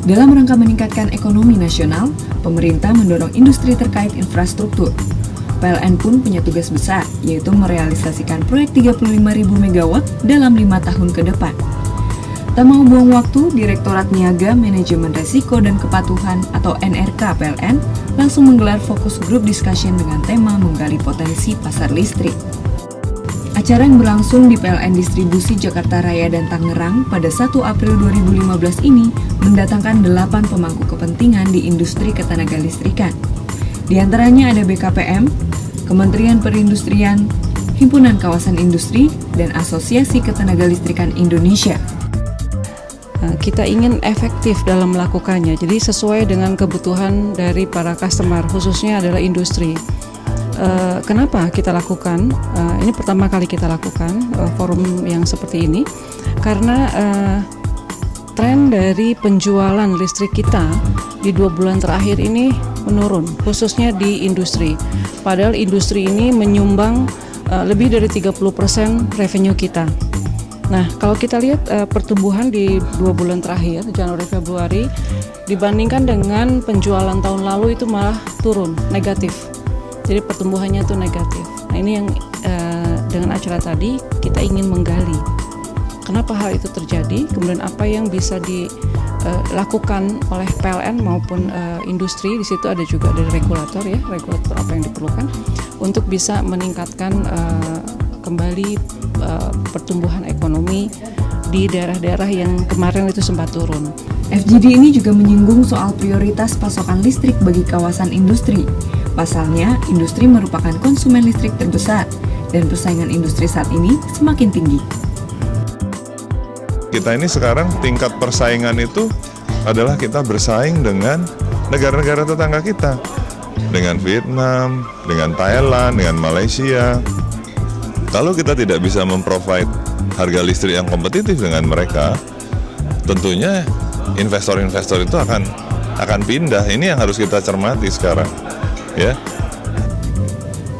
Dalam rangka meningkatkan ekonomi nasional, pemerintah mendorong industri terkait infrastruktur. PLN pun punya tugas besar, yaitu merealisasikan proyek 35.000 MW dalam 5 tahun ke depan. Tak mau buang waktu, Direktorat Niaga Manajemen Resiko dan Kepatuhan atau NRK PLN langsung menggelar fokus group discussion dengan tema menggali potensi pasar listrik. Acara yang berlangsung di PLN Distribusi Jakarta Raya dan Tangerang pada 1 April 2015 ini mendatangkan 8 pemangku kepentingan di industri ketenagalistrikan. Di antaranya ada BKPM, Kementerian Perindustrian, Himpunan Kawasan Industri, dan Asosiasi Ketenagalistrikan Indonesia. Kita ingin efektif dalam melakukannya, jadi sesuai dengan kebutuhan dari para customer, khususnya adalah industri. Kenapa kita lakukan? Ini pertama kali kita lakukan forum yang seperti ini, karena tren dari penjualan listrik kita di 2 bulan terakhir ini menurun, khususnya di industri. Padahal industri ini menyumbang lebih dari 30% revenue kita. Nah, kalau kita lihat pertumbuhan di 2 bulan terakhir, Januari Februari, dibandingkan dengan penjualan tahun lalu itu malah turun, negatif. Jadi pertumbuhannya itu negatif. Nah, ini yang dengan acara tadi kita ingin menggali kenapa hal itu terjadi, kemudian apa yang bisa dilakukan oleh PLN maupun industri. Di situ ada juga dari regulator ya, regulator apa yang diperlukan untuk bisa meningkatkan kembali pertumbuhan ekonomi di daerah-daerah yang kemarin itu sempat turun. FGD ini juga menyinggung soal prioritas pasokan listrik bagi kawasan industri. Pasalnya, industri merupakan konsumen listrik terbesar dan persaingan industri saat ini semakin tinggi. Kita ini sekarang tingkat persaingan itu adalah kita bersaing dengan negara-negara tetangga kita. Dengan Vietnam, dengan Thailand, dengan Malaysia. Kalau kita tidak bisa memprovide harga listrik yang kompetitif dengan mereka, tentunya investor-investor itu akan pindah. Ini yang harus kita cermati sekarang. Ya.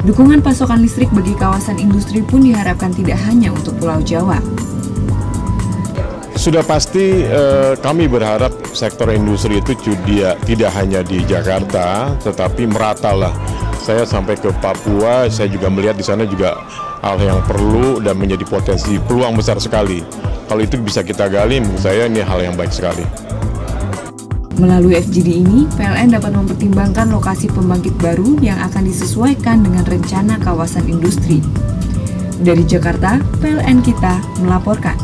Dukungan pasokan listrik bagi kawasan industri pun diharapkan tidak hanya untuk Pulau Jawa. Sudah pasti kami berharap sektor industri itu tidak hanya di Jakarta, tetapi meratalah. Saya sampai ke Papua, saya juga melihat di sana juga hal yang perlu dan menjadi potensi peluang besar sekali. Kalau itu bisa kita gali, menurut saya ini hal yang baik sekali. Melalui FGD ini, PLN dapat mempertimbangkan lokasi pembangkit baru yang akan disesuaikan dengan rencana kawasan industri. Dari Jakarta, PLN Kita melaporkan.